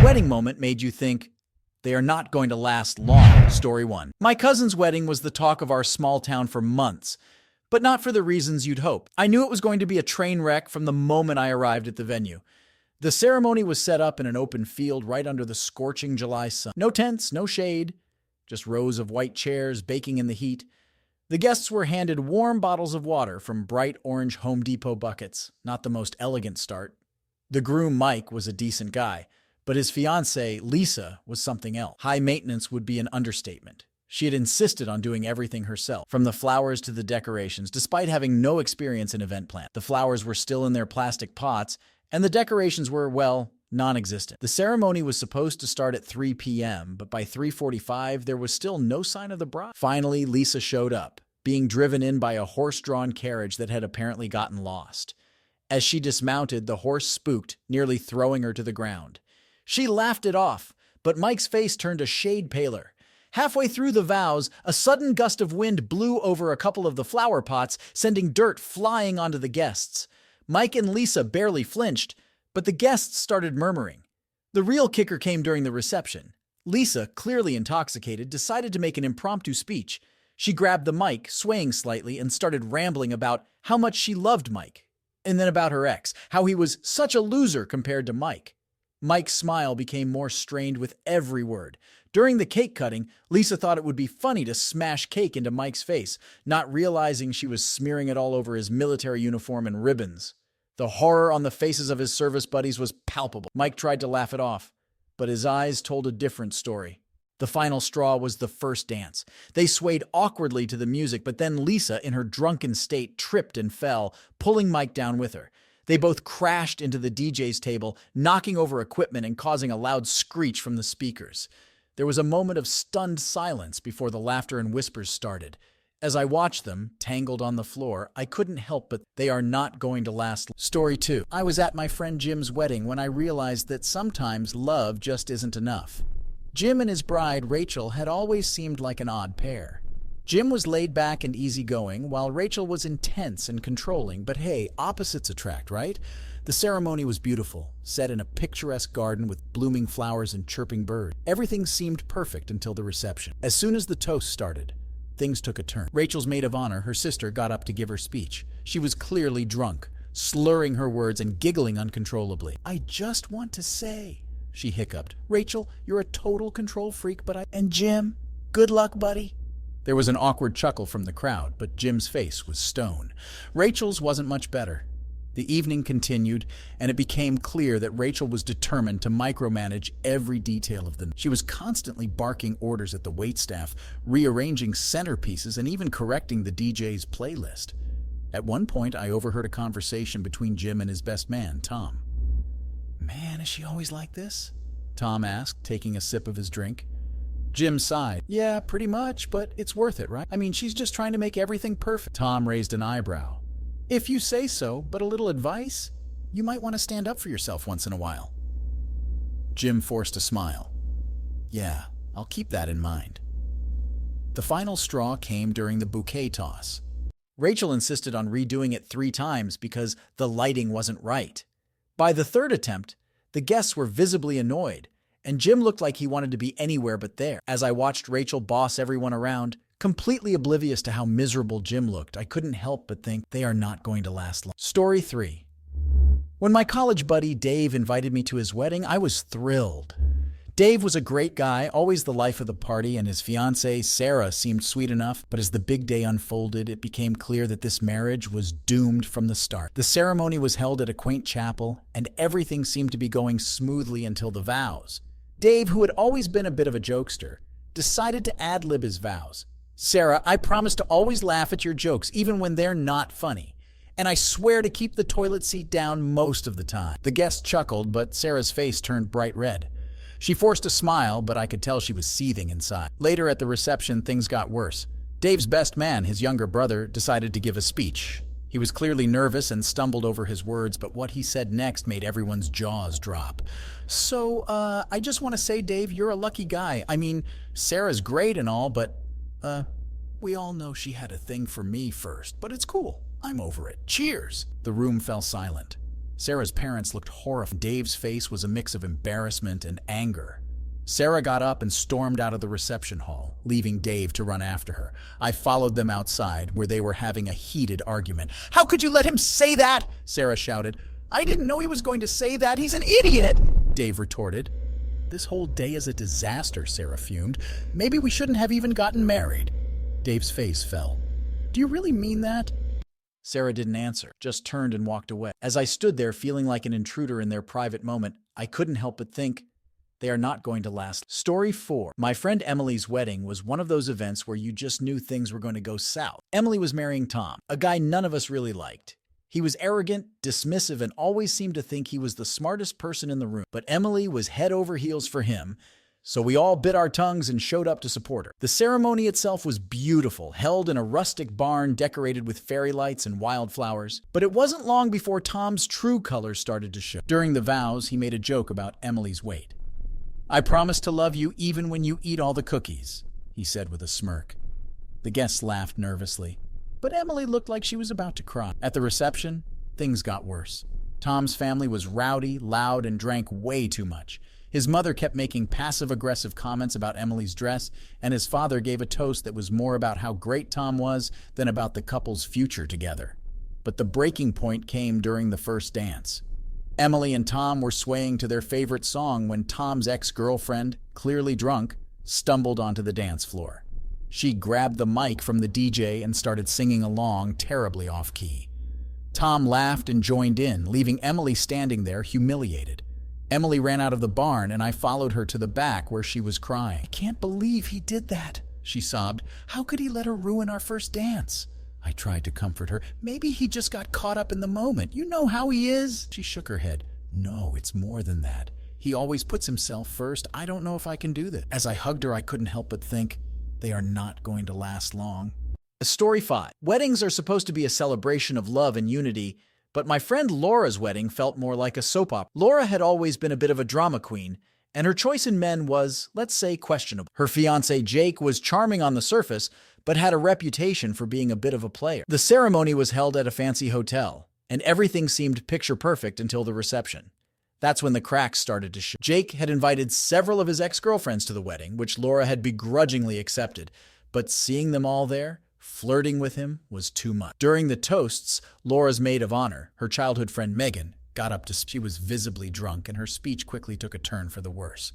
wedding moment made you think, they are not going to last long? Story 1. My cousin's wedding was the talk of our small town for months, but not for the reasons you'd hope. I knew it was going to be a train wreck from the moment I arrived at the venue. The ceremony was set up in an open field right under the scorching July sun. No tents, no shade, just rows of white chairs baking in the heat. The guests were handed warm bottles of water from bright orange Home Depot buckets, not the most elegant start. The groom, Mike, was a decent guy, but his fiancée, Lisa, was something else. High maintenance would be an understatement. She had insisted on doing everything herself, from the flowers to the decorations, despite having no experience in event planning. The flowers were still in their plastic pots, and the decorations were, well, non-existent. The ceremony was supposed to start at 3 p.m., but by 3:45, there was still no sign of the bride. Finally, Lisa showed up, being driven in by a horse-drawn carriage that had apparently gotten lost. As she dismounted, the horse spooked, nearly throwing her to the ground. She laughed it off, but Mike's face turned a shade paler. Halfway through the vows, a sudden gust of wind blew over a couple of the flower pots, sending dirt flying onto the guests. Mike and Lisa barely flinched, but the guests started murmuring. The real kicker came during the reception. Lisa, clearly intoxicated, decided to make an impromptu speech. She grabbed the mic, swaying slightly, and started rambling about how much she loved Mike. And then about her ex, how he was such a loser compared to Mike. Mike's smile became more strained with every word. During the cake cutting, Lisa thought it would be funny to smash cake into Mike's face, not realizing she was smearing it all over his military uniform and ribbons. The horror on the faces of his service buddies was palpable. Mike tried to laugh it off, but his eyes told a different story. The final straw was the first dance. They swayed awkwardly to the music, but then Lisa, in her drunken state, tripped and fell, pulling Mike down with her. They both crashed into the DJ's table, knocking over equipment and causing a loud screech from the speakers. There was a moment of stunned silence before the laughter and whispers started. As I watched them, tangled on the floor, I couldn't help but they are not going to last. Story 2. I was at my friend Jim's wedding when I realized that sometimes love just isn't enough. Jim and his bride, Rachel, had always seemed like an odd pair. Jim was laid back and easygoing, while Rachel was intense and controlling, but hey, opposites attract, right? The ceremony was beautiful, set in a picturesque garden with blooming flowers and chirping birds. Everything seemed perfect until the reception. As soon as the toast started, things took a turn. Rachel's maid of honor, her sister, got up to give her speech. She was clearly drunk, slurring her words and giggling uncontrollably. "I just want to say," she hiccuped, "Rachel, you're a total control freak, but And Jim, good luck, buddy." There was an awkward chuckle from the crowd, but Jim's face was stone. Rachel's wasn't much better. The evening continued, and it became clear that Rachel was determined to micromanage every detail of them. She was constantly barking orders at the waitstaff, rearranging centerpieces, and even correcting the DJ's playlist. At one point, I overheard a conversation between Jim and his best man, Tom. "Man, is she always like this?" Tom asked, taking a sip of his drink. Jim sighed. "Yeah, pretty much, but it's worth it, right? I mean, she's just trying to make everything perfect." Tom raised an eyebrow. "If you say so, but a little advice? You might want to stand up for yourself once in a while." Jim forced a smile. "Yeah, I'll keep that in mind." The final straw came during the bouquet toss. Rachel insisted on redoing it 3 times because the lighting wasn't right. By the 3rd attempt, the guests were visibly annoyed, and Jim looked like he wanted to be anywhere but there. As I watched Rachel boss everyone around, completely oblivious to how miserable Jim looked, I couldn't help but think they are not going to last long. Story 3. When my college buddy Dave invited me to his wedding, I was thrilled. Dave was a great guy, always the life of the party, and his fiancée, Sarah, seemed sweet enough, but as the big day unfolded, it became clear that this marriage was doomed from the start. The ceremony was held at a quaint chapel, and everything seemed to be going smoothly until the vows. Dave, who had always been a bit of a jokester, decided to ad-lib his vows. "Sarah, I promise to always laugh at your jokes, even when they're not funny. And I swear to keep the toilet seat down most of the time." The guests chuckled, but Sarah's face turned bright red. She forced a smile, but I could tell she was seething inside. Later at the reception, things got worse. Dave's best man, his younger brother, decided to give a speech. He was clearly nervous and stumbled over his words, but what he said next made everyone's jaws drop. "So, I just want to say, Dave, you're a lucky guy. I mean, Sarah's great and all, but, we all know she had a thing for me first, but it's cool. I'm over it. Cheers!" The room fell silent. Sarah's parents looked horrified. Dave's face was a mix of embarrassment and anger. Sarah got up and stormed out of the reception hall, leaving Dave to run after her. I followed them outside, where they were having a heated argument. "How could you let him say that?" Sarah shouted. "I didn't know he was going to say that. He's an idiot," Dave retorted. "This whole day is a disaster," Sarah fumed. "Maybe we shouldn't have even gotten married." Dave's face fell. "Do you really mean that?" Sarah didn't answer, just turned and walked away. As I stood there feeling like an intruder in their private moment, I couldn't help but think, they are not going to last. Story 4. My friend Emily's wedding was one of those events where you just knew things were going to go south. Emily was marrying Tom, a guy none of us really liked. He was arrogant, dismissive, and always seemed to think he was the smartest person in the room. But Emily was head over heels for him, so we all bit our tongues and showed up to support her. The ceremony itself was beautiful, held in a rustic barn decorated with fairy lights and wildflowers. But it wasn't long before Tom's true colors started to show. During the vows, he made a joke about Emily's weight. "I promise to love you even when you eat all the cookies," he said with a smirk. The guests laughed nervously, but Emily looked like she was about to cry. At the reception, things got worse. Tom's family was rowdy, loud, and drank way too much. His mother kept making passive-aggressive comments about Emily's dress, and his father gave a toast that was more about how great Tom was than about the couple's future together. But the breaking point came during the first dance. Emily and Tom were swaying to their favorite song when Tom's ex-girlfriend, clearly drunk, stumbled onto the dance floor. She grabbed the mic from the DJ and started singing along, terribly off-key. Tom laughed and joined in, leaving Emily standing there, humiliated. Emily ran out of the barn, and I followed her to the back where she was crying. "I can't believe he did that," she sobbed. "How could he let her ruin our first dance?" I tried to comfort her. "Maybe he just got caught up in the moment. You know how he is." She shook her head. "No, it's more than that. He always puts himself first. I don't know if I can do this." As I hugged her, I couldn't help but think, they are not going to last long. Story 5. Weddings are supposed to be a celebration of love and unity, but my friend Laura's wedding felt more like a soap opera. Laura had always been a bit of a drama queen, and her choice in men was, let's say, questionable. Her fiancé Jake was charming on the surface, but had a reputation for being a bit of a player. The ceremony was held at a fancy hotel, and everything seemed picture perfect until the reception. That's when the cracks started to show. Jake had invited several of his ex-girlfriends to the wedding, which Laura had begrudgingly accepted, but seeing them all there, flirting with him, was too much. During the toasts, Laura's maid of honor, her childhood friend Megan, got up to speak. She was visibly drunk, and her speech quickly took a turn for the worse.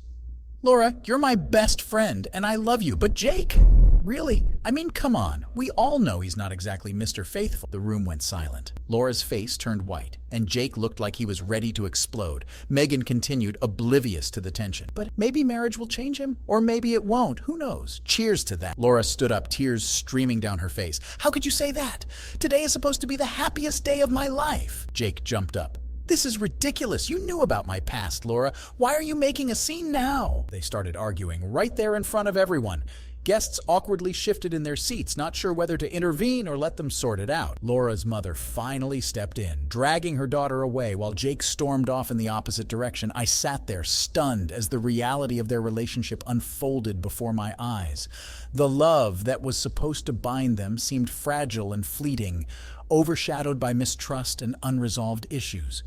"Laura, you're my best friend, and I love you, but Jake? Really? I mean, come on. We all know he's not exactly Mr. Faithful." The room went silent. Laura's face turned white, and Jake looked like he was ready to explode. Megan continued, oblivious to the tension. "But maybe marriage will change him, or maybe it won't. Who knows? Cheers to that." Laura stood up, tears streaming down her face. "How could you say that? Today is supposed to be the happiest day of my life." Jake jumped up. "This is ridiculous. You knew about my past, Laura. Why are you making a scene now?" They started arguing right there in front of everyone. Guests awkwardly shifted in their seats, not sure whether to intervene or let them sort it out. Laura's mother finally stepped in, dragging her daughter away while Jake stormed off in the opposite direction. I sat there, stunned, as the reality of their relationship unfolded before my eyes. The love that was supposed to bind them seemed fragile and fleeting, overshadowed by mistrust and unresolved issues.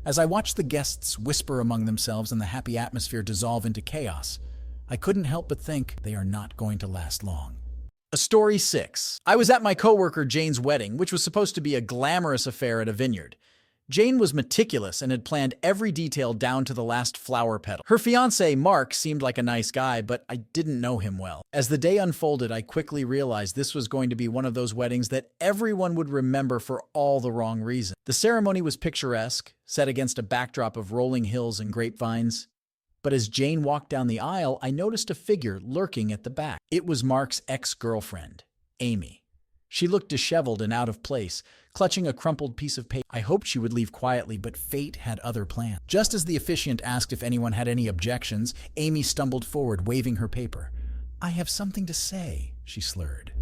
As I watched the guests whisper among themselves and the happy atmosphere dissolve into chaos, I couldn't help but think they are not going to last long. Story 6. I was at my coworker Jane's wedding, which was supposed to be a glamorous affair at a vineyard. Jane was meticulous and had planned every detail down to the last flower petal. Her fiancé, Mark, seemed like a nice guy, but I didn't know him well. As the day unfolded, I quickly realized this was going to be one of those weddings that everyone would remember for all the wrong reasons. The ceremony was picturesque, set against a backdrop of rolling hills and grapevines. But as Jane walked down the aisle, I noticed a figure lurking at the back. It was Mark's ex-girlfriend, Amy. She looked disheveled and out of place, clutching a crumpled piece of paper. I hoped she would leave quietly, but fate had other plans. Just as the officiant asked if anyone had any objections, Amy stumbled forward, waving her paper. "I have something to say," she slurred.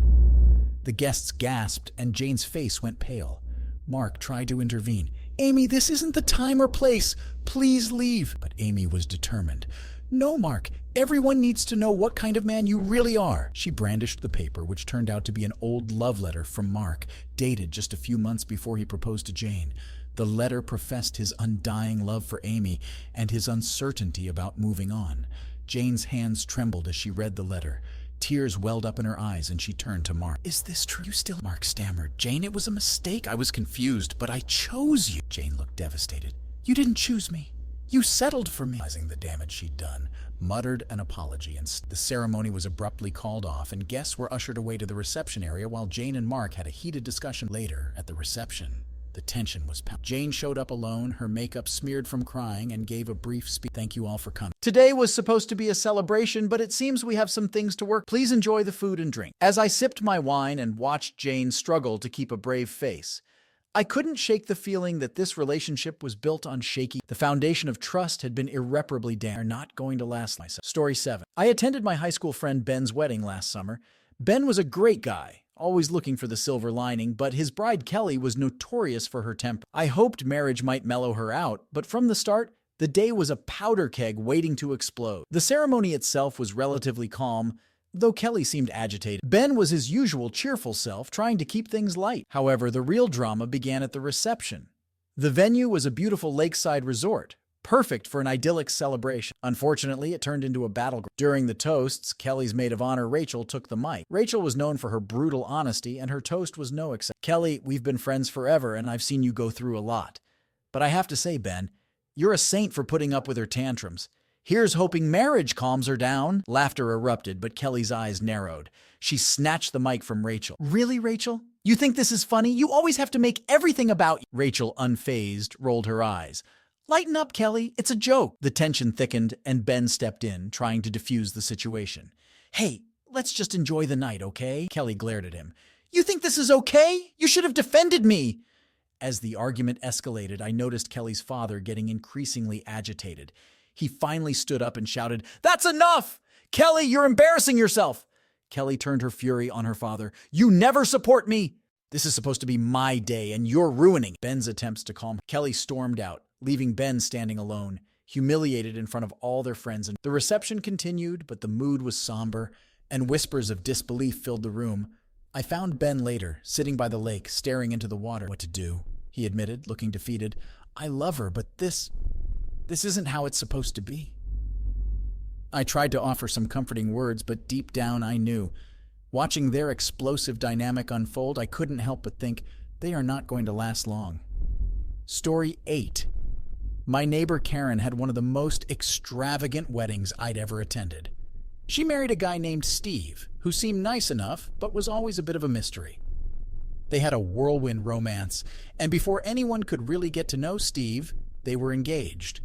The guests gasped, and Jane's face went pale. Mark tried to intervene. "Amy, this isn't the time or place. Please leave." But Amy was determined. "No, Mark. Everyone needs to know what kind of man you really are." She brandished the paper, which turned out to be an old love letter from Mark, dated just a few months before he proposed to Jane. The letter professed his undying love for Amy and his uncertainty about moving on. Jane's hands trembled as she read the letter. Tears welled up in her eyes and she turned to Mark. "Is this true? You still—" Mark stammered. "Jane, it was a mistake. I was confused, but I chose you." Jane looked devastated. "You didn't choose me. You settled for me." Realizing the damage she'd done, muttered an apology, and the ceremony was abruptly called off, and guests were ushered away to the reception area while Jane and Mark had a heated discussion. Later, at the reception, the tension was palpable. Jane showed up alone, her makeup smeared from crying, and gave a brief speech. "Thank you all for coming. Today was supposed to be a celebration, but it seems we have some things to work. Please enjoy the food and drink." As I sipped my wine and watched Jane struggle to keep a brave face, I couldn't shake the feeling that this relationship was built on shaky. The foundation of trust had been irreparably damaged. They're not going to last. Myself. Story 7. I attended my high school friend Ben's wedding last summer. Ben was a great guy, always looking for the silver lining, but his bride Kelly was notorious for her temper. I hoped marriage might mellow her out, but from the start, the day was a powder keg waiting to explode. The ceremony itself was relatively calm, though Kelly seemed agitated. Ben was his usual cheerful self, trying to keep things light. However, the real drama began at the reception. The venue was a beautiful lakeside resort, perfect for an idyllic celebration. Unfortunately, it turned into a battleground. During the toasts, Kelly's maid of honor, Rachel, took the mic. Rachel was known for her brutal honesty, and her toast was no exception. "Kelly, we've been friends forever, and I've seen you go through a lot. But I have to say, Ben, you're a saint for putting up with her tantrums. Here's hoping marriage calms her down." Laughter erupted, but Kelly's eyes narrowed. She snatched the mic from Rachel. "Really, Rachel? You think this is funny? You always have to make everything about you." Rachel, unfazed, rolled her eyes. "Lighten up, Kelly. It's a joke." The tension thickened, and Ben stepped in, trying to defuse the situation. "Hey, let's just enjoy the night, okay?" Kelly glared at him. "You think this is okay? You should have defended me." As the argument escalated, I noticed Kelly's father getting increasingly agitated. He finally stood up and shouted, "That's enough! Kelly, you're embarrassing yourself!" Kelly turned her fury on her father. "You never support me! This is supposed to be my day, and you're ruining." Ben's attempts to calm Kelly stormed out, leaving Ben standing alone, humiliated in front of all their friends. And the reception continued, but the mood was somber, and whispers of disbelief filled the room. I found Ben later, sitting by the lake, staring into the water. "What to do?" he admitted, looking defeated. "I love her, but this isn't how it's supposed to be." I tried to offer some comforting words, but deep down I knew. Watching their explosive dynamic unfold, I couldn't help but think, they are not going to last long. Story 8. My neighbor Karen had one of the most extravagant weddings I'd ever attended. She married a guy named Steve, who seemed nice enough, but was always a bit of a mystery. They had a whirlwind romance, and before anyone could really get to know Steve, they were engaged.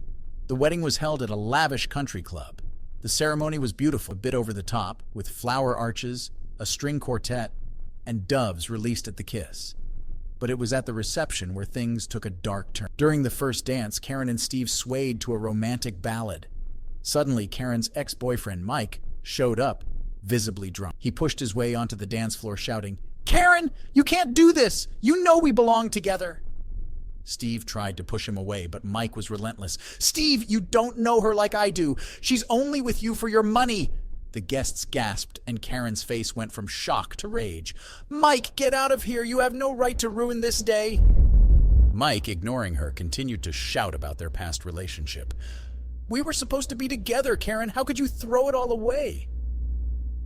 The wedding was held at a lavish country club. The ceremony was beautiful, a bit over the top, with flower arches, a string quartet, and doves released at the kiss. But it was at the reception where things took a dark turn. During the first dance, Karen and Steve swayed to a romantic ballad. Suddenly, Karen's ex-boyfriend, Mike, showed up, visibly drunk. He pushed his way onto the dance floor, shouting, "Karen, you can't do this! You know we belong together!" Steve tried to push him away, but Mike was relentless. "Steve, you don't know her like I do. She's only with you for your money." The guests gasped, and Karen's face went from shock to rage. "Mike, get out of here! You have no right to ruin this day!" Mike, ignoring her, continued to shout about their past relationship. "We were supposed to be together, Karen. How could you throw it all away?"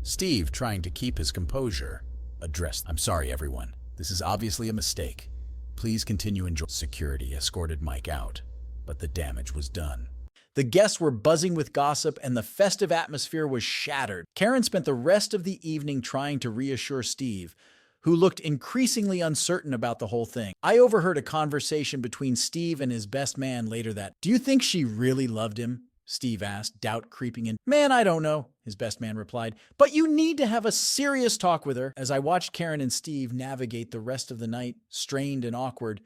Steve, trying to keep his composure, addressed, "I'm sorry, everyone. This is obviously a mistake. Please continue enjoying." Security escorted Mike out, but the damage was done. The guests were buzzing with gossip, and the festive atmosphere was shattered. Karen spent the rest of the evening trying to reassure Steve, who looked increasingly uncertain about the whole thing. I overheard a conversation between Steve and his best man later that, "Do you think she really loved him?" Steve asked, doubt creeping in. "Man, I don't know," his best man replied. "But you need to have a serious talk with her." As I watched Karen and Steve navigate the rest of the night, strained and awkward,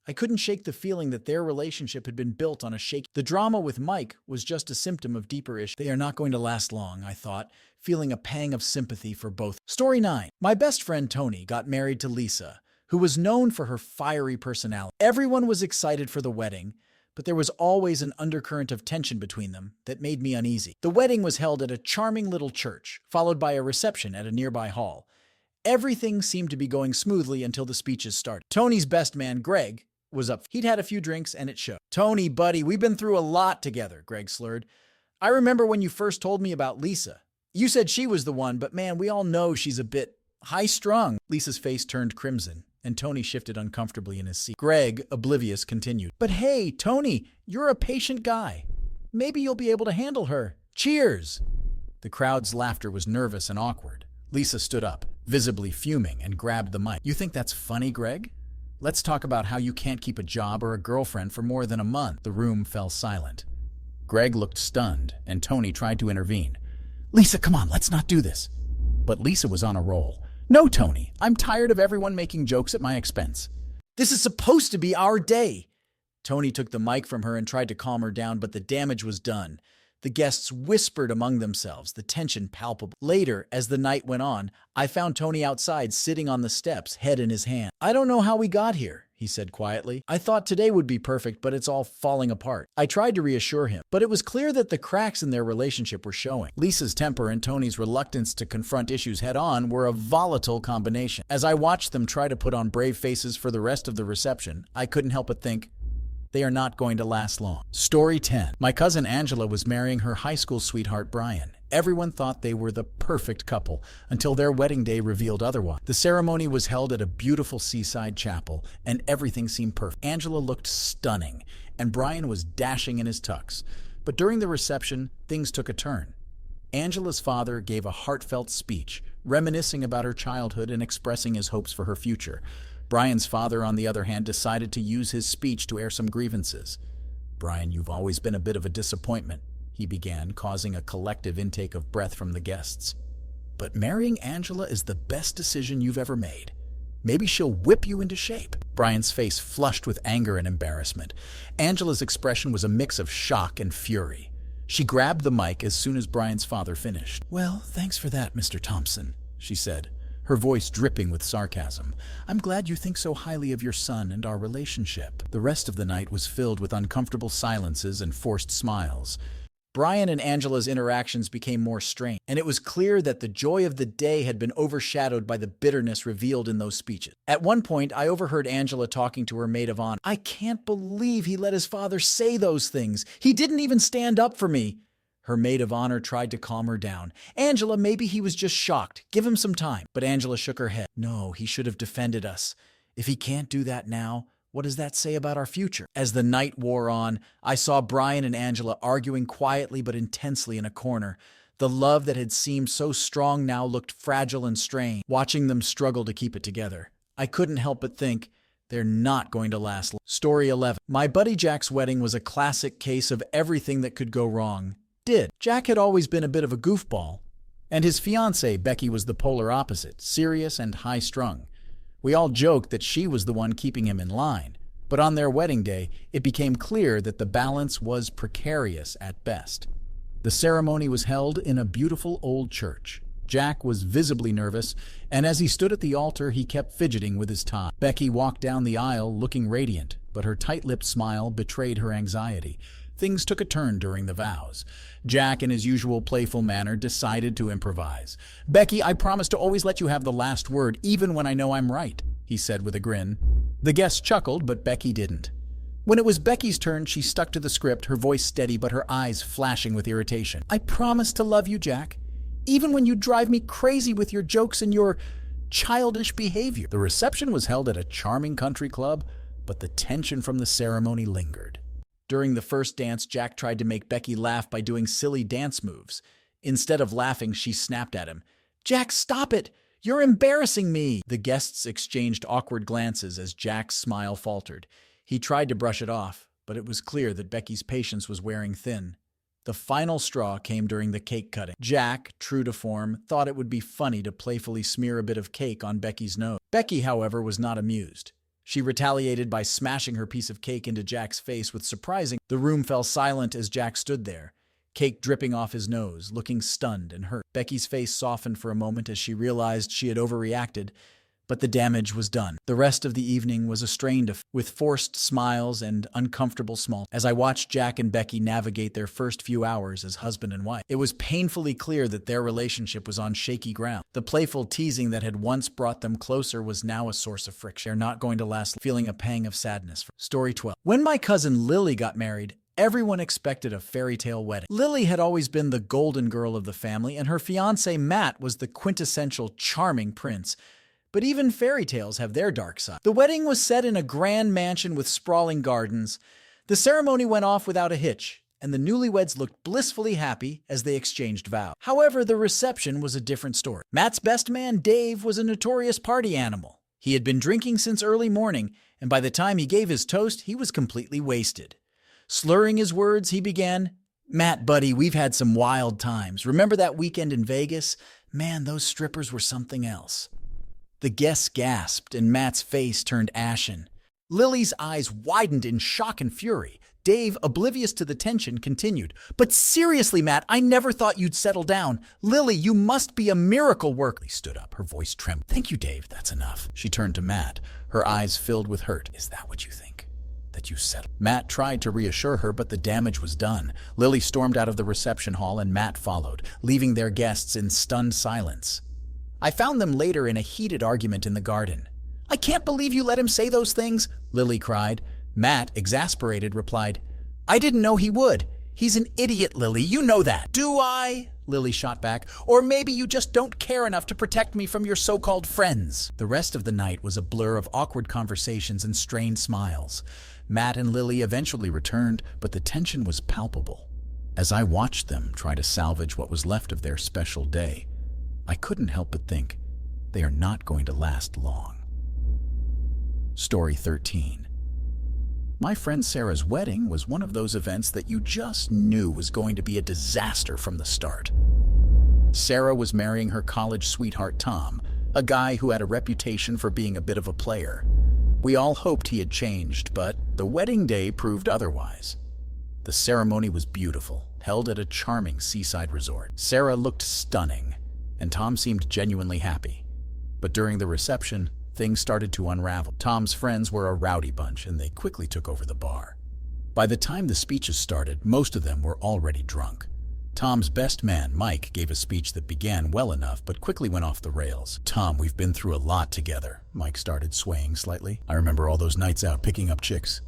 I couldn't shake the feeling that their relationship had been built on a shaky. The drama with Mike was just a symptom of deeper issues. They are not going to last long, I thought, feeling a pang of sympathy for both. Story 9. My best friend Tony got married to Lisa, who was known for her fiery personality. Everyone was excited for the wedding, but there was always an undercurrent of tension between them that made me uneasy. The wedding was held at a charming little church, followed by a reception at a nearby hall. Everything seemed to be going smoothly until the speeches started. Tony's best man, Greg, was up. He'd had a few drinks and it showed. Tony, buddy, we've been through a lot together, Greg slurred. I remember when you first told me about Lisa. You said she was the one, but man, we all know she's a bit high-strung. Lisa's face turned crimson, and Tony shifted uncomfortably in his seat. Greg, oblivious, continued. But hey, Tony, you're a patient guy. Maybe you'll be able to handle her. Cheers! The crowd's laughter was nervous and awkward. Lisa stood up, visibly fuming, and grabbed the mic. You think that's funny, Greg? Let's talk about how you can't keep a job or a girlfriend for more than a month. The room fell silent. Greg looked stunned, and Tony tried to intervene. Lisa, come on, let's not do this. But Lisa was on a roll. No, Tony, I'm tired of everyone making jokes at my expense. This is supposed to be our day. Tony took the mic from her and tried to calm her down, but the damage was done. The guests whispered among themselves, the tension palpable. Later, as the night went on, I found Tony outside sitting on the steps, head in his hand. I don't know how we got here, he said quietly. I thought today would be perfect, but it's all falling apart. I tried to reassure him, but it was clear that the cracks in their relationship were showing. Lisa's temper and Tony's reluctance to confront issues head-on were a volatile combination. As I watched them try to put on brave faces for the rest of the reception, I couldn't help but think, they are not going to last long. Story 10. My cousin Angela was marrying her high school sweetheart Brian. Everyone thought they were the perfect couple until their wedding day revealed otherwise. The ceremony was held at a beautiful seaside chapel, and everything seemed perfect. Angela looked stunning, and Brian was dashing in his tux. But during the reception, things took a turn. Angela's father gave a heartfelt speech, reminiscing about her childhood and expressing his hopes for her future. Brian's father, on the other hand, decided to use his speech to air some grievances. Brian, you've always been a bit of a disappointment, he began, causing a collective intake of breath from the guests. But marrying Angela is the best decision you've ever made. Maybe she'll whip you into shape. Brian's face flushed with anger and embarrassment. Angela's expression was a mix of shock and fury. She grabbed the mic as soon as Brian's father finished. Well, thanks for that, Mr. Thompson, she said, her voice dripping with sarcasm. I'm glad you think so highly of your son and our relationship. The rest of the night was filled with uncomfortable silences and forced smiles. Brian and Angela's interactions became more strained, and it was clear that the joy of the day had been overshadowed by the bitterness revealed in those speeches. At one point, I overheard Angela talking to her maid of honor. I can't believe he let his father say those things. He didn't even stand up for me. Her maid of honor tried to calm her down. Angela, maybe he was just shocked. Give him some time. But Angela shook her head. No, he should have defended us. If he can't do that now, what does that say about our future? As the night wore on, I saw Brian and Angela arguing quietly but intensely in a corner. The love that had seemed so strong now looked fragile and strained. Watching them struggle to keep it together, I couldn't help but think, they're not going to last long. Story 11. My buddy Jack's wedding was a classic case of everything that could go wrong. Jack had always been a bit of a goofball, and his fiancée, Becky, was the polar opposite, serious and high-strung. We all joked that she was the one keeping him in line, but on their wedding day, it became clear that the balance was precarious at best. The ceremony was held in a beautiful old church. Jack was visibly nervous, and as he stood at the altar, he kept fidgeting with his tie. Becky walked down the aisle looking radiant, but her tight-lipped smile betrayed her anxiety. Things took a turn during the vows. Jack, in his usual playful manner, decided to improvise. Becky, I promise to always let you have the last word, even when I know I'm right, he said with a grin. The guests chuckled, but Becky didn't. When it was Becky's turn, she stuck to the script, her voice steady but her eyes flashing with irritation. I promise to love you, Jack, even when you drive me crazy with your jokes and your childish behavior. The reception was held at a charming country club, but the tension from the ceremony lingered. During the first dance, Jack tried to make Becky laugh by doing silly dance moves. Instead of laughing, she snapped at him. Jack, stop it! You're embarrassing me! The guests exchanged awkward glances as Jack's smile faltered. He tried to brush it off, but it was clear that Becky's patience was wearing thin. The final straw came during the cake cutting. Jack, true to form, thought it would be funny to playfully smear a bit of cake on Becky's nose. Becky, however, was not amused. She retaliated by smashing her piece of cake into Jack's face with surprising. The room fell silent as Jack stood there, cake dripping off his nose, looking stunned and hurt. Becky's face softened for a moment as she realized she had overreacted, But the damage was done. The rest of the evening was a strained affair, with forced smiles and uncomfortable small as I watched Jack and Becky navigate their first few hours as husband and wife. It was painfully clear that their relationship was on shaky ground. The playful teasing that had once brought them closer was now a source of friction. They're not going to last, feeling a pang of sadness. Story 12. When my cousin Lily got married, everyone expected a fairy tale wedding. Lily had always been the golden girl of the family, and her fiancé Matt was the quintessential charming prince. But even fairy tales have their dark side. The wedding was set in a grand mansion with sprawling gardens. The ceremony went off without a hitch, and the newlyweds looked blissfully happy as they exchanged vows. However, the reception was a different story. Matt's best man, Dave, was a notorious party animal. He had been drinking since early morning, and by the time he gave his toast, he was completely wasted. Slurring his words, he began, "Matt, buddy, we've had some wild times. Remember that weekend in Vegas? Man, those strippers were something else." The guests gasped, and Matt's face turned ashen. Lily's eyes widened in shock and fury. Dave, oblivious to the tension, continued, "But seriously, Matt, I never thought you'd settle down. Lily, you must be a miracle worker." Lily stood up, her voice trembled. "Thank you, Dave, that's enough." She turned to Matt, her eyes filled with hurt. "Is that what you think? That you settled?" Matt tried to reassure her, but the damage was done. Lily stormed out of the reception hall, and Matt followed, leaving their guests in stunned silence. I found them later in a heated argument in the garden. "I can't believe you let him say those things," Lily cried. Matt, exasperated, replied, "I didn't know he would. He's an idiot, Lily, you know that." "Do I?" Lily shot back. "Or maybe you just don't care enough to protect me from your so-called friends." The rest of the night was a blur of awkward conversations and strained smiles. Matt and Lily eventually returned, but the tension was palpable. As I watched them try to salvage what was left of their special day, I couldn't help but think, they are not going to last long. Story 13. My friend Sarah's wedding was one of those events that you just knew was going to be a disaster from the start. Sarah was marrying her college sweetheart Tom, a guy who had a reputation for being a bit of a player. We all hoped he had changed, but the wedding day proved otherwise. The ceremony was beautiful, held at a charming seaside resort. Sarah looked stunning, and Tom seemed genuinely happy. But during the reception, things started to unravel. Tom's friends were a rowdy bunch, and they quickly took over the bar. By the time the speeches started, most of them were already drunk. Tom's best man, Mike, gave a speech that began well enough, but quickly went off the rails. "Tom, we've been through a lot together," Mike started, swaying slightly. "I remember all those nights out picking up chicks.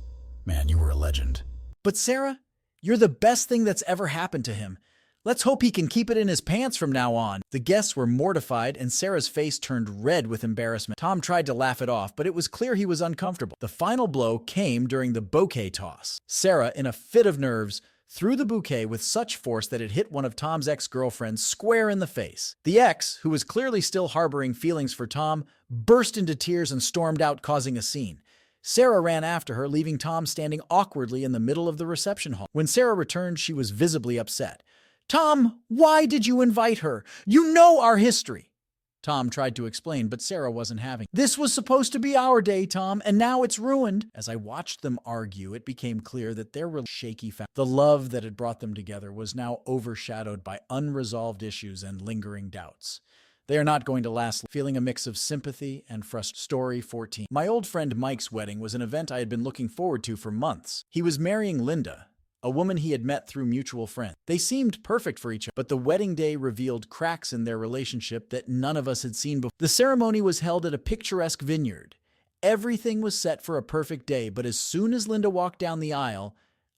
Man, you were a legend." "But Sarah, you're the best thing that's ever happened to him. Let's hope he can keep it in his pants from now on." The guests were mortified, and Sarah's face turned red with embarrassment. Tom tried to laugh it off, but it was clear he was uncomfortable. The final blow came during the bouquet toss. Sarah, in a fit of nerves, threw the bouquet with such force that it hit one of Tom's ex-girlfriends square in the face. The ex, who was clearly still harboring feelings for Tom, burst into tears and stormed out, causing a scene. Sarah ran after her, leaving Tom standing awkwardly in the middle of the reception hall. When Sarah returned, she was visibly upset. "Tom, why did you invite her? You know our history." Tom tried to explain, but Sarah wasn't having it. "This was supposed to be our day, Tom, and now it's ruined." As I watched them argue, it became clear that their shaky family, the love that had brought them together, was now overshadowed by unresolved issues and lingering doubts. They are not going to last, feeling a mix of sympathy and frustration. Story 14. My old friend Mike's wedding was an event I had been looking forward to for months. He was marrying Linda, a woman he had met through mutual friends. They seemed perfect for each other, but the wedding day revealed cracks in their relationship that none of us had seen before. The ceremony was held at a picturesque vineyard. Everything was set for a perfect day, but as soon as Linda walked down the aisle,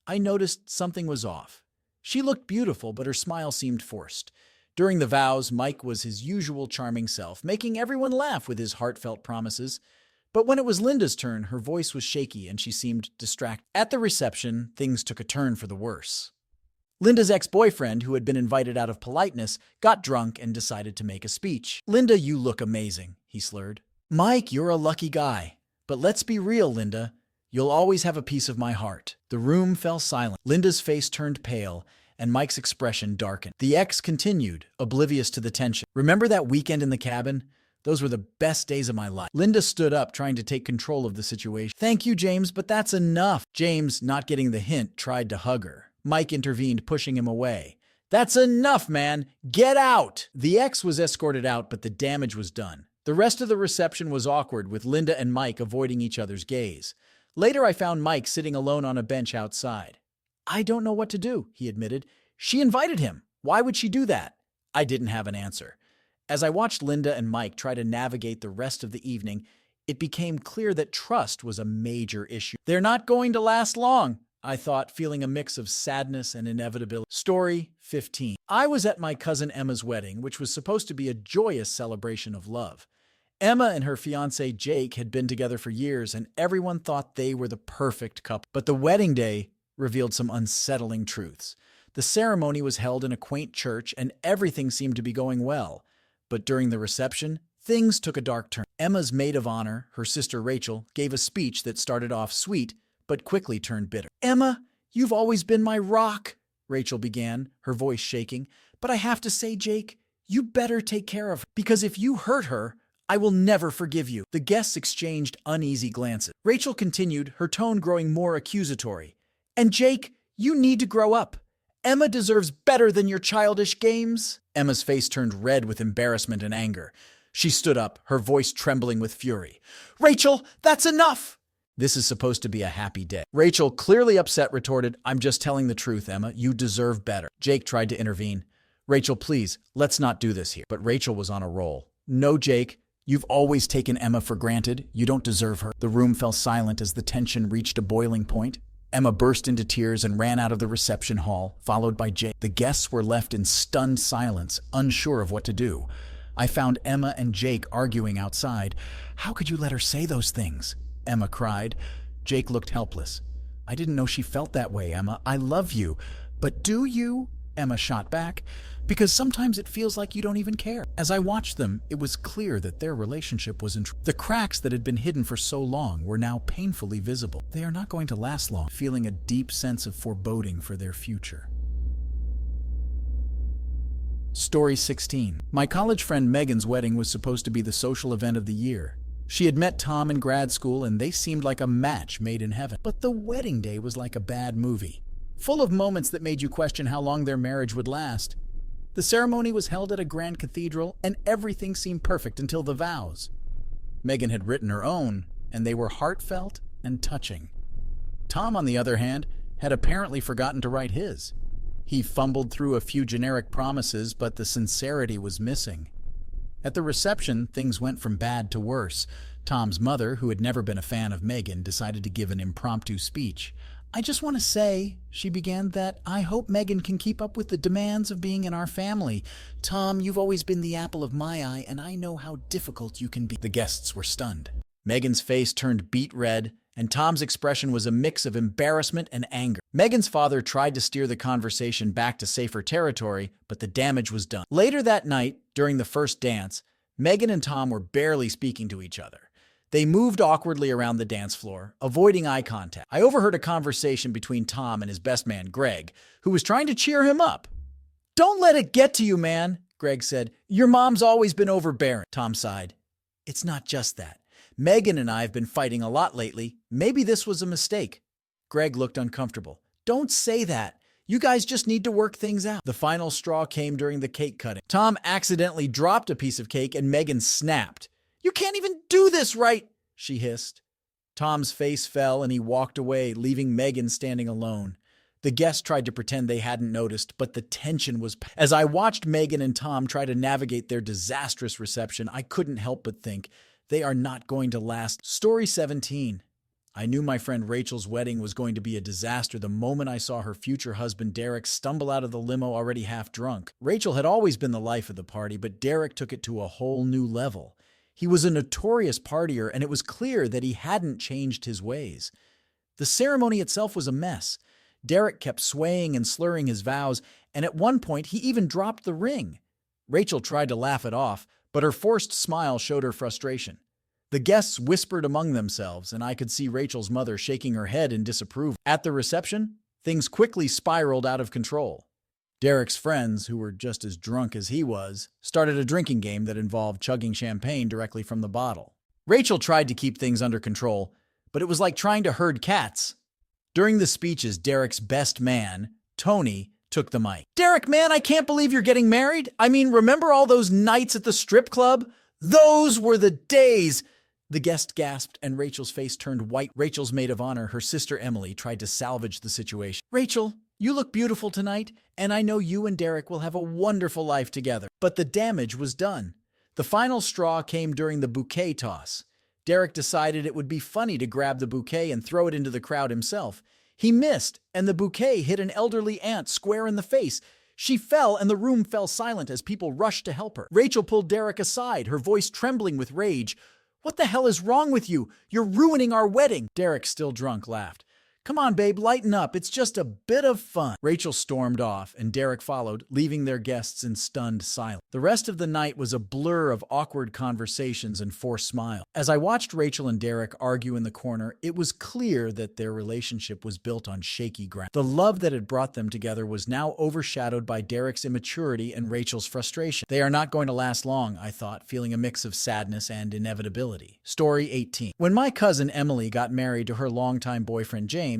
I noticed something was off. She looked beautiful, but her smile seemed forced. During the vows, Mike was his usual charming self, making everyone laugh with his heartfelt promises. But when it was Linda's turn, her voice was shaky and she seemed distracted. At the reception, things took a turn for the worse. Linda's ex-boyfriend, who had been invited out of politeness, got drunk and decided to make a speech. "Linda, you look amazing," he slurred. "Mike, you're a lucky guy. But let's be real, Linda. You'll always have a piece of my heart." The room fell silent. Linda's face turned pale, and Mike's expression darkened. The ex continued, oblivious to the tension. "Remember that weekend in the cabin? Those were the best days of my life." Linda stood up, trying to take control of the situation. "Thank you, James, but that's enough." James, not getting the hint, tried to hug her. Mike intervened, pushing him away. "That's enough, man! Get out!" The ex was escorted out, but the damage was done. The rest of the reception was awkward, with Linda and Mike avoiding each other's gaze. Later, I found Mike sitting alone on a bench outside. "I don't know what to do," he admitted. "She invited him. Why would she do that?" I didn't have an answer. As I watched Linda and Mike try to navigate the rest of the evening, it became clear that trust was a major issue. "They're not going to last long," I thought, feeling a mix of sadness and inevitability. Story 15. I was at my cousin Emma's wedding, which was supposed to be a joyous celebration of love. Emma and her fiancé Jake had been together for years, and everyone thought they were the perfect couple. But the wedding day revealed some unsettling truths. The ceremony was held in a quaint church, and everything seemed to be going well. But during the reception, things took a dark turn. Emma's maid of honor, her sister Rachel, gave a speech that started off sweet, but quickly turned bitter. "Emma, you've always been my rock," Rachel began, her voice shaking. "But I have to say, Jake, you better take care of her, because if you hurt her, I will never forgive you." The guests exchanged uneasy glances. Rachel continued, her tone growing more accusatory. "And Jake, you need to grow up. Emma deserves better than your childish games." Emma's face turned red with embarrassment and anger. She stood up, her voice trembling with fury. "Rachel, that's enough!" "This is supposed to be a happy day." Rachel, clearly upset, retorted, "I'm just telling the truth, Emma. You deserve better." Jake tried to intervene. "Rachel, please, let's not do this here." But Rachel was on a roll. "No, Jake. You've always taken Emma for granted. You don't deserve her." The room fell silent as the tension reached a boiling point. Emma burst into tears and ran out of the reception hall, followed by Jake. The guests were left in stunned silence, unsure of what to do. I found Emma and Jake arguing outside. "How could you let her say those things?" Emma cried. Jake looked helpless. "I didn't know she felt that way, Emma. I love you." "But do you?" Emma shot back. "Because sometimes it feels like you don't even care." As I watched them, it was clear that their relationship was in trouble. The cracks that had been hidden for so long were now painfully visible. They are not going to last long, feeling a deep sense of foreboding for their future. Story 16. My college friend Megan's wedding was supposed to be the social event of the year. She had met Tom in grad school, and they seemed like a match made in heaven. But the wedding day was like a bad movie, full of moments that made you question how long their marriage would last. The ceremony was held at a grand cathedral, and everything seemed perfect until the vows. Megan had written her own, and they were heartfelt and touching. Tom, on the other hand, had apparently forgotten to write his. He fumbled through a few generic promises, but the sincerity was missing. At the reception, things went from bad to worse. Tom's mother, who had never been a fan of Megan, decided to give an impromptu speech. "I just want to say," she began, "that I hope Megan can keep up with the demands of being in our family. Tom, you've always been the apple of my eye, and I know how difficult you can be." The guests were stunned. Megan's face turned beet red, and Tom's expression was a mix of embarrassment and anger. Megan's father tried to steer the conversation back to safer territory, but the damage was done. Later that night, during the first dance, Megan and Tom were barely speaking to each other. They moved awkwardly around the dance floor, avoiding eye contact. I overheard a conversation between Tom and his best man, Greg, who was trying to cheer him up. "Don't let it get to you, man," Greg said. "Your mom's always been overbearing." Tom sighed. "It's not just that. Megan and I have been fighting a lot lately. Maybe this was a mistake." Greg looked uncomfortable. "Don't say that. You guys just need to work things out." The final straw came during the cake cutting. Tom accidentally dropped a piece of cake and Megan snapped. "You can't even do this right," she hissed. Tom's face fell and he walked away, leaving Megan standing alone. The guests tried to pretend they hadn't noticed, but the tension was... As I watched Megan and Tom try to navigate their disastrous reception, I couldn't help but think, they are not going to last. Story 17. I knew my friend Rachel's wedding was going to be a disaster the moment I saw her future husband Derek stumble out of the limo already half drunk. Rachel had always been the life of the party, but Derek took it to a whole new level. He was a notorious partier, and it was clear that he hadn't changed his ways. The ceremony itself was a mess. Derek kept swaying and slurring his vows, and at one point he even dropped the ring. Rachel tried to laugh it off, but her forced smile showed her frustration. The guests whispered among themselves, and I could see Rachel's mother shaking her head in disapproval. At the reception, things quickly spiraled out of control. Derek's friends, who were just as drunk as he was, started a drinking game that involved chugging champagne directly from the bottle. Rachel tried to keep things under control, but it was like trying to herd cats. During the speeches, Derek's best man, Tony, took the mic. "Derek, man, I can't believe you're getting married. I mean, remember all those nights at the strip club? Those were the days! The guest gasped, and Rachel's face turned white. Rachel's maid of honor, her sister Emily, tried to salvage the situation. Rachel, you look beautiful tonight, and I know you and Derek will have a wonderful life together. But the damage was done. The final straw came during the bouquet toss. Derek decided it would be funny to grab the bouquet and throw it into the crowd himself. He missed, and the bouquet hit an elderly aunt square in the face. She fell, and the room fell silent as people rushed to help her. Rachel pulled Derek aside, her voice trembling with rage. "What the hell is wrong with you? You're ruining our wedding!" Derek, still drunk, laughed. "Come on, babe, lighten up. It's just a bit of fun." Rachel stormed off, and Derek followed, leaving their guests in stunned silence. The rest of the night was a blur of awkward conversations and forced smiles. As I watched Rachel and Derek argue in the corner, it was clear that their relationship was built on shaky ground. The love that had brought them together was now overshadowed by Derek's immaturity and Rachel's frustration. They are not going to last long, I thought, feeling a mix of sadness and inevitability. Story 18. When my cousin Emily got married to her longtime boyfriend James,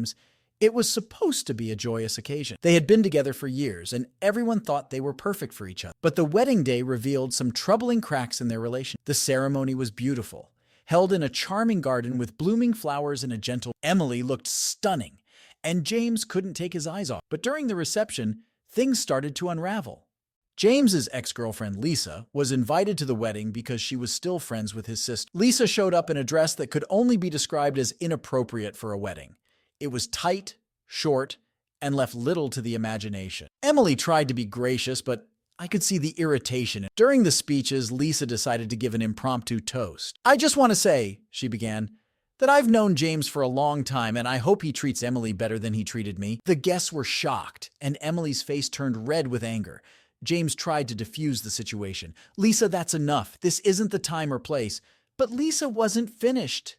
it was supposed to be a joyous occasion. They had been together for years, and everyone thought they were perfect for each other. But the wedding day revealed some troubling cracks in their relationship. The ceremony was beautiful, held in a charming garden with blooming flowers and a gentle. Emily looked stunning, and James couldn't take his eyes off. But during the reception, things started to unravel. James's ex-girlfriend, Lisa, was invited to the wedding because she was still friends with his sister. Lisa showed up in a dress that could only be described as inappropriate for a wedding. It was tight, short, and left little to the imagination. Emily tried to be gracious, but I could see the irritation. During the speeches, Lisa decided to give an impromptu toast. "I just want to say," she began, "that I've known James for a long time, and I hope he treats Emily better than he treated me." The guests were shocked, and Emily's face turned red with anger. James tried to defuse the situation. "Lisa, that's enough. This isn't the time or place." But Lisa wasn't finished.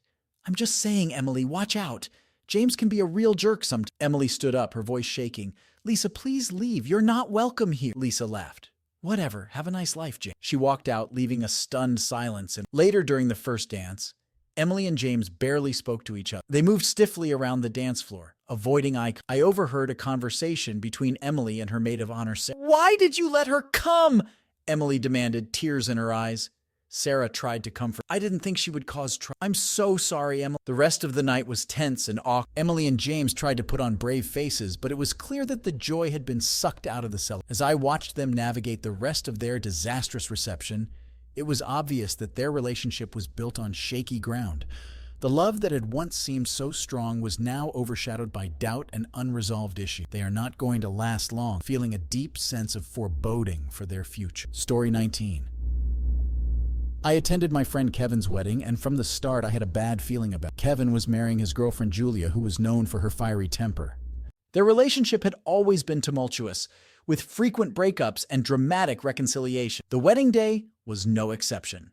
"I'm just saying, Emily, watch out. James can be a real jerk sometimes." Emily stood up, her voice shaking. "Lisa, please leave. You're not welcome here." Lisa laughed. "Whatever. Have a nice life, James." She walked out, leaving a stunned silence. And later during the first dance, Emily and James barely spoke to each other. They moved stiffly around the dance floor, avoiding eye contact. I overheard a conversation between Emily and her maid of honor, Sarah. "Why did you let her come?" Emily demanded, tears in her eyes. Sarah tried to comfort. "I didn't think she would cause trouble." "I'm so sorry, Emily." The rest of the night was tense and awkward. Emily and James tried to put on brave faces, but it was clear that the joy had been sucked out of the celebration. As I watched them navigate the rest of their disastrous reception, it was obvious that their relationship was built on shaky ground. The love that had once seemed so strong was now overshadowed by doubt and unresolved issues. They are not going to last long, feeling a deep sense of foreboding for their future. Story 19. I attended my friend Kevin's wedding, and from the start I had a bad feeling about it. Kevin was marrying his girlfriend Julia, who was known for her fiery temper. Their relationship had always been tumultuous, with frequent breakups and dramatic reconciliation. The wedding day was no exception.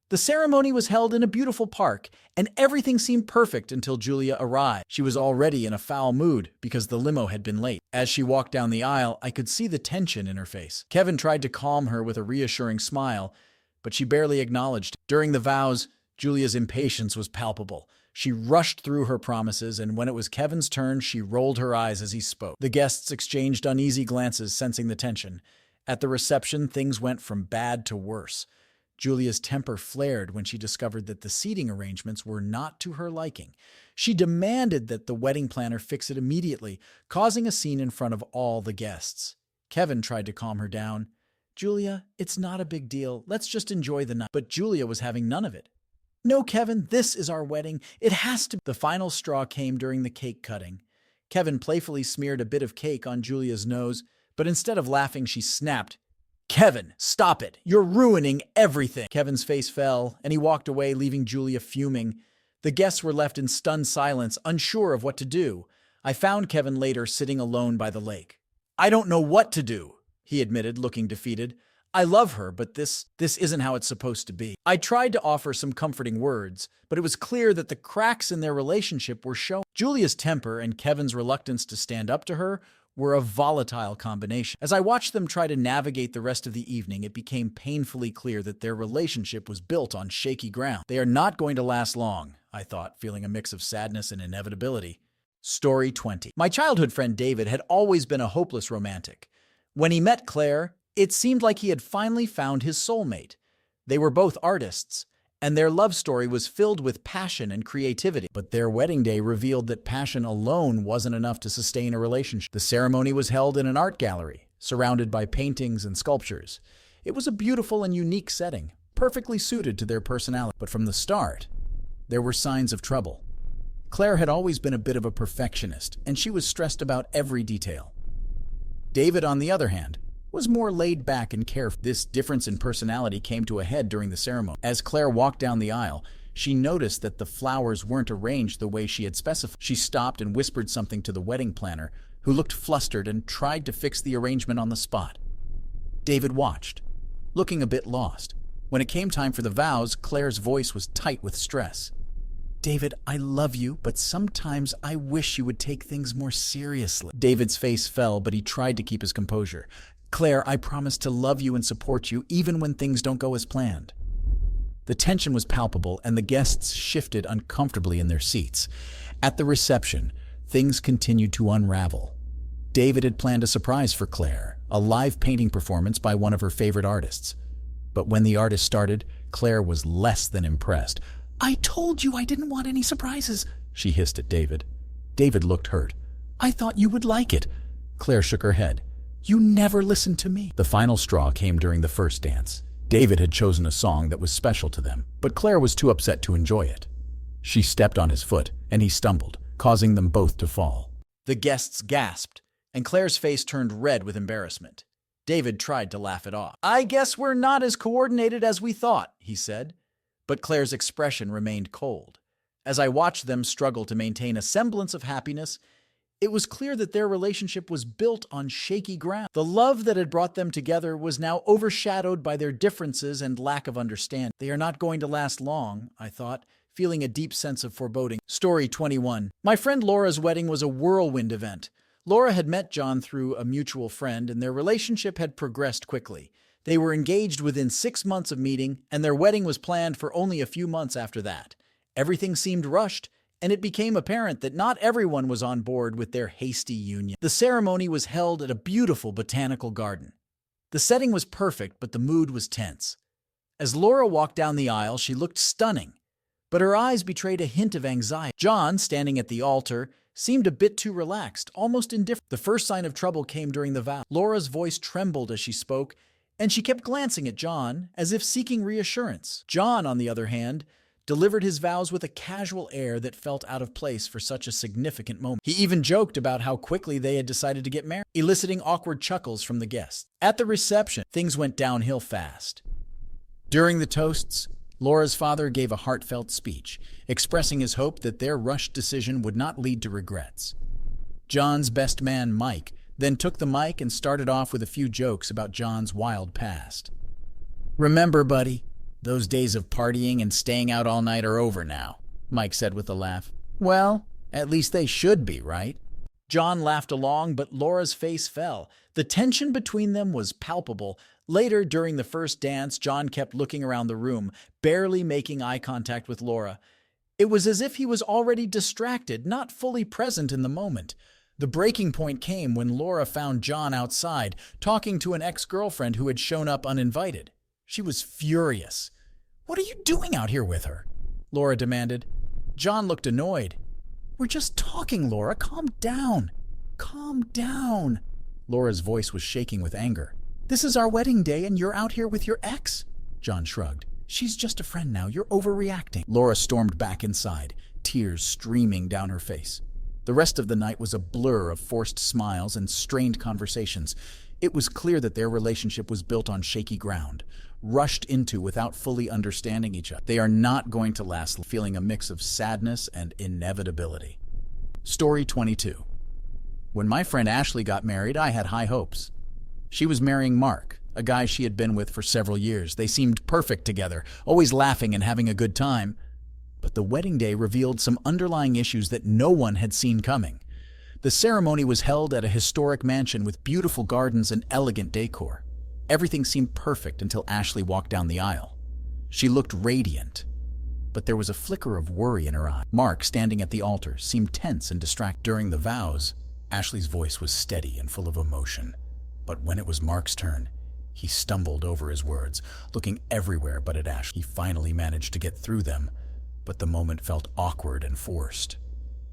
The ceremony was held in a beautiful park, and everything seemed perfect until Julia arrived. She was already in a foul mood because the limo had been late. As she walked down the aisle, I could see the tension in her face. Kevin tried to calm her with a reassuring smile, but she barely acknowledged him. During the vows, Julia's impatience was palpable. She rushed through her promises, and when it was Kevin's turn, she rolled her eyes as he spoke. The guests exchanged uneasy glances, sensing the tension. At the reception, things went from bad to worse. Julia's temper flared when she discovered that the seating arrangements were not to her liking. She demanded that the wedding planner fix it immediately, causing a scene in front of all the guests. Kevin tried to calm her down. "Julia, it's not a big deal. Let's just enjoy the night." But Julia was having none of it. "No, Kevin, this is our wedding. It has to be." The final straw came during the cake cutting. Kevin playfully smeared a bit of cake on Julia's nose, but instead of laughing, she snapped, "Kevin, stop it. You're ruining everything." Kevin's face fell, and he walked away, leaving Julia fuming. The guests were left in stunned silence, unsure of what to do. I found Kevin later sitting alone by the lake. "I don't know what to do," he admitted, looking defeated. "I love her, but this isn't how it's supposed to be." I tried to offer some comforting words, but it was clear that the cracks in their relationship were showing. Julia's temper and Kevin's reluctance to stand up to her were a volatile combination. As I watched them try to navigate the rest of the evening, it became painfully clear that their relationship was built on shaky ground. They are not going to last long, I thought, feeling a mix of sadness and inevitability. Story 20. My childhood friend David had always been a hopeless romantic. When he met Claire, it seemed like he had finally found his soulmate. They were both artists, and their love story was filled with passion and creativity. But their wedding day revealed that passion alone wasn't enough to sustain a relationship. The ceremony was held in an art gallery, surrounded by paintings and sculptures. It was a beautiful and unique setting, perfectly suited to their personality. But from the start, there were signs of trouble. Claire had always been a bit of a perfectionist, and she was stressed about every detail. David, on the other hand, was more laid back and carefree. This difference in personality came to a head during the ceremony. As Claire walked down the aisle, she noticed that the flowers weren't arranged the way she had specified. She stopped and whispered something to the wedding planner, who looked flustered and tried to fix the arrangement on the spot. David watched, looking a bit lost. When it came time for the vows, Claire's voice was tight with stress. "David, I love you, but sometimes I wish you would take things more seriously." David's face fell, but he tried to keep his composure. "Claire, I promise to love you and support you, even when things don't go as planned." The tension was palpable, and the guests shifted uncomfortably in their seats. At the reception, things continued to unravel. David had planned a surprise for Claire, a live painting performance by one of her favorite artists. But when the artist started, Claire was less than impressed. "I told you I didn't want any surprises," she hissed at David. David looked hurt. "I thought you would like it." Claire shook her head. "You never listened to me." The final straw came during the first dance. David had chosen a song that was special to them, but Claire was too upset to enjoy it. She stepped on his foot, and he stumbled, causing them both to fall. The guests gasped, and Claire's face turned red with embarrassment. David tried to laugh it off. "I guess we're not as coordinated as we thought," he said. But Claire's expression remained cold. As I watched them struggle to maintain a semblance of happiness, it was clear that their relationship was built on shaky ground. The love that had brought them together was now overshadowed by their differences and lack of understanding. They are not going to last long, I thought, feeling a deep sense of foreboding. Story 21. My friend Laura's wedding was a whirlwind event. Laura had met John through a mutual friend, and their relationship had progressed quickly. They were engaged within 6 months of meeting, and their wedding was planned for only a few months after that. Everything seemed rushed, and it became apparent that not everyone was on board with their hasty union. The ceremony was held at a beautiful botanical garden. The setting was perfect, but the mood was tense. As Laura walked down the aisle, she looked stunning, but her eyes betrayed a hint of anxiety. John, standing at the altar, seemed a bit too relaxed, almost indifferent. The first sign of trouble came during the vow. Laura's voice trembled as she spoke, and she kept glancing at John, as if seeking reassurance. John, on the other hand, delivered his vows with a casual air that felt out of place for such a significant moment. He even joked about how quickly they had decided to get married, eliciting awkward chuckles from the guests. At the reception, things went downhill fast. During the toasts, Laura's father gave a heartfelt speech, expressing his hope that their rushed decision would not lead to regrets. John's best man, Mike, then took the mic and started off with a few jokes about John's wild past. "Remember, buddy, those days of partying and staying out all night are over now," Mike said with a laugh. "Well, at least they should be, right?" John laughed along, but Laura's face fell. The tension between them was palpable. Later, during the first dance, John kept looking around the room, barely making eye contact with Laura. It was as if he was already distracted, not fully present in the moment. The breaking point came when Laura found John outside, talking to an ex-girlfriend who had shown up uninvited. She was furious. "What are you doing out here with her?" Laura demanded. John looked annoyed. "We're just talking, Laura. Calm down. Calm down." Laura's voice was shaking with anger. "This is our wedding day and you're out here with your ex?" John shrugged. "She's just a friend now. You're overreacting." Laura stormed back inside, tears streaming down her face. The rest of the night was a blur of forced smiles and strained conversations. It was clear that their relationship was built on shaky ground, rushed into without fully understanding each other. They are not going to last, feeling a mix of sadness and inevitability. Story 22. When my friend Ashley got married, I had high hopes. She was marrying Mark, a guy she had been with for several years. They seemed perfect together, always laughing and having a good time. But the wedding day revealed some underlying issues that no one had seen coming. The ceremony was held at a historic mansion with beautiful gardens and elegant decor. Everything seemed perfect until Ashley walked down the aisle. She looked radiant, but there was a flicker of worry in her eye. Mark, standing at the altar, seemed tense and distracted. During the vows, Ashley's voice was steady and full of emotion. But when it was Mark's turn, He stumbled over his words, looking everywhere but at Ashley. He finally managed to get through them, but the moment felt awkward and forced.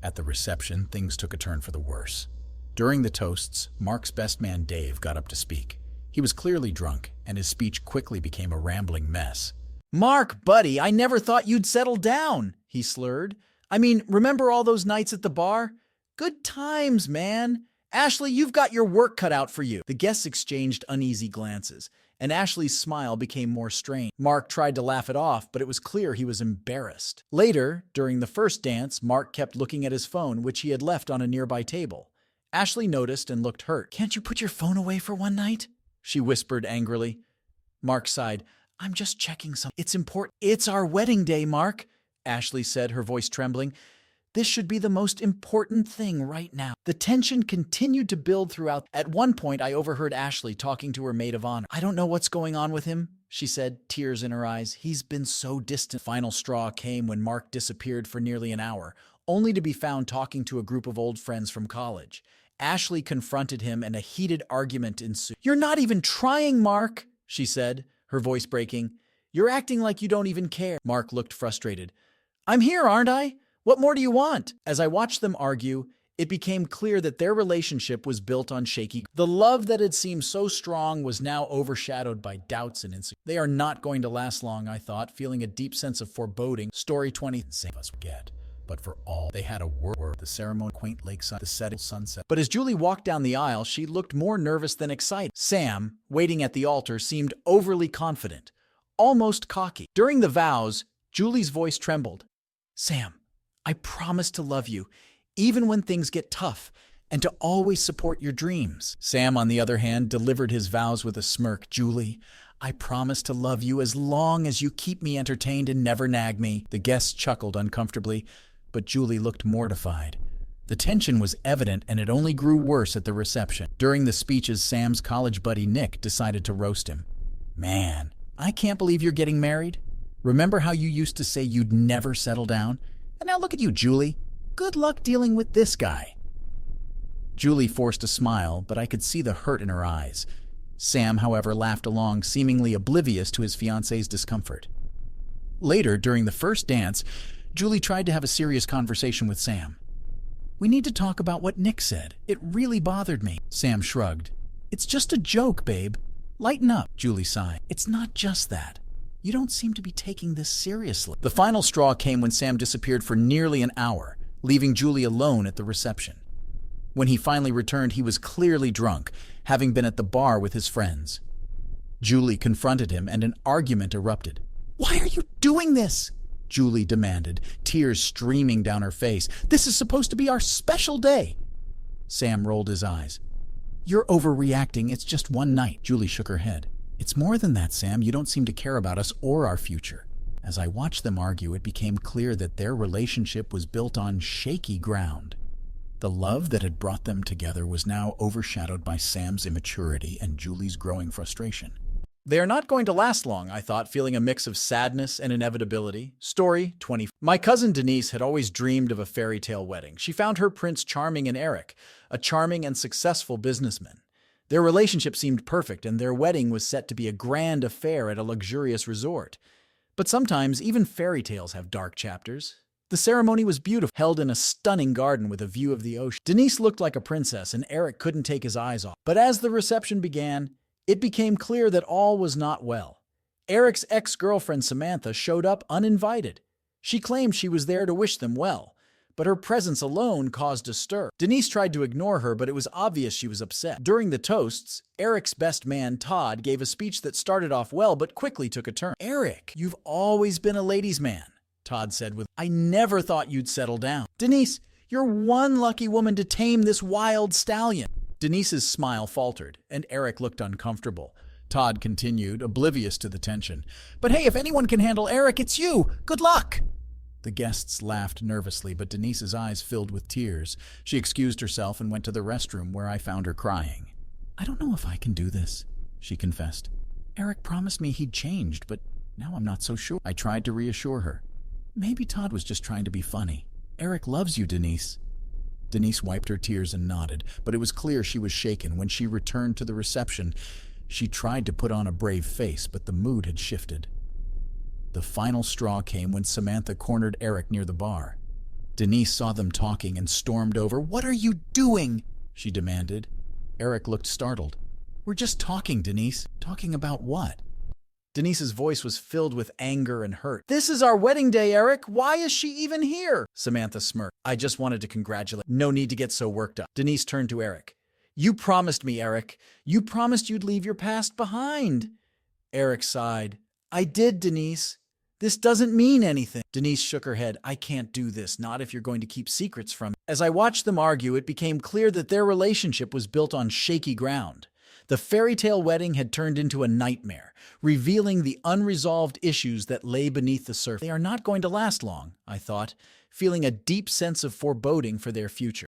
At the reception, things took a turn for the worse. During the toasts, Mark's best man Dave got up to speak. He was clearly drunk, and his speech quickly became a rambling mess. "Mark, buddy, I never thought you'd settle down," he slurred. "I mean, remember all those nights at the bar? Good times, man. Ashley, you've got your work cut out for you." The guests exchanged uneasy glances, and Ashley's smile became more strained. Mark tried to laugh it off, but it was clear he was embarrassed. Later, during the first dance, Mark kept looking at his phone, which he had left on a nearby table. Ashley noticed and looked hurt. "Can't you put your phone away for one night?" she whispered angrily. Mark sighed. "I'm just checking something. It's important." "It's our wedding day, Mark," Ashley said, her voice trembling. "This should be the most important thing right now." The tension continued to build throughout. At one point, I overheard Ashley talking to her maid of honor. "I don't know what's going on with him," she said, tears in her eyes. "He's been so distant." The final straw came when Mark disappeared for nearly an hour, only to be found talking to a group of old friends from college. Ashley confronted him and a heated argument ensued. "You're not even trying, Mark," she said, her voice breaking. "You're acting like you don't even care." Mark looked frustrated. "I'm here, aren't I? What more do you want?" As I watched them argue, it became clear that their relationship was built on shaky. The love that had seemed so strong was now overshadowed by doubts and insecurity. They are not going to last long, I thought, feeling a deep sense of foreboding. Story 20. Save us forget. But for all, they had a word. The ceremony, quaint lakeside, the setting sunset. But as Julie walked down the aisle, she looked more nervous than excited. Sam, waiting at the altar, seemed overly confident, almost cocky. During the vows, Julie's voice trembled. "Sam, I promise to love you, even when things get tough, and to always support your dreams." Sam, on the other hand, delivered his vows with a smirk. "Julie, I promise to love you as long as you keep me entertained and never nag me." The guests chuckled uncomfortably, but Julie looked mortified. The tension was evident, and it only grew worse at the reception. During the speeches, Sam's college buddy Nick decided to roast him. "Man, I can't believe you're getting married. Remember how you used to say you'd never settle down? And now look at you, Julie. Good luck dealing with this guy." Julie forced a smile, but I could see the hurt in her eyes. Sam, however, laughed along, seemingly oblivious to his fiancée's discomfort. Later, during the first dance, Julie tried to have a serious conversation with Sam. "We need to talk about what Nick said. It really bothered me." Sam shrugged. "It's just a joke, babe. Lighten up." Julie sighed. "It's not just that. You don't seem to be taking this seriously." The final straw came when Sam disappeared for nearly an hour, leaving Julie alone at the reception. When he finally returned, he was clearly drunk, having been at the bar with his friends. Julie confronted him, and an argument erupted. "Why are you doing this?" Julie demanded, tears streaming down her face. "This is supposed to be our special day." Sam rolled his eyes. "You're overreacting. It's just one night." Julie shook her head. "It's more than that, Sam. You don't seem to care about us or our future." As I watched them argue, it became clear that their relationship was built on shaky ground. The love that had brought them together was now overshadowed by Sam's immaturity and Julie's growing frustration. They are not going to last long, I thought, feeling a mix of sadness and inevitability. Story 20. My cousin Denise had always dreamed of a fairy tale wedding. She found her prince charming in Eric, a charming and successful businessman. Their relationship seemed perfect, and their wedding was set to be a grand affair at a luxurious resort. But sometimes even fairy tales have dark chapters. The ceremony was beautiful, held in a stunning garden with a view of the ocean. Denise looked like a princess, and Eric couldn't take his eyes off. But as the reception began, it became clear that all was not well. Eric's ex-girlfriend Samantha showed up uninvited. She claimed she was there to wish them well, but her presence alone caused a stir. Denise tried to ignore her, but it was obvious she was upset. During the toasts, Eric's best man, Todd, gave a speech that started off well but quickly took a turn. "Eric, you've always been a ladies' man," Todd said with, "I never thought you'd settle down. Denise, you're one lucky woman to tame this wild stallion." Denise's smile faltered, and Eric looked uncomfortable. Todd continued, oblivious to the tension. "But hey, if anyone can handle Eric, it's you! Good luck!" The guests laughed nervously, but Denise's eyes filled with tears. She excused herself and went to the restroom, where I found her crying. "I don't know if I can do this," she confessed. "Eric promised me he'd changed, but now I'm not so sure." I tried to reassure her. "Maybe Todd was just trying to be funny. Eric loves you, Denise." Denise wiped her tears and nodded, but it was clear she was shaken. When she returned to the reception, She tried to put on a brave face, but the mood had shifted. The final straw came when Samantha cornered Eric near the bar. Denise saw them talking and stormed over. "What are you doing?" she demanded. Eric looked startled. "We're just talking, Denise." "Talking about what?" Denise's voice was filled with anger and hurt. "This is our wedding day, Eric. Why is she even here?" Samantha smirked. "I just wanted to congratulate. No need to get so worked up." Denise turned to Eric. "You promised me, Eric. You promised you'd leave your past behind." Eric sighed. "I did, Denise. This doesn't mean anything." Denise shook her head. "I can't do this, not if you're going to keep secrets from me." As I watched them argue, it became clear that their relationship was built on shaky ground. The fairy tale wedding had turned into a nightmare, revealing the unresolved issues that lay beneath the surface. They are not going to last long, I thought, feeling a deep sense of foreboding for their future.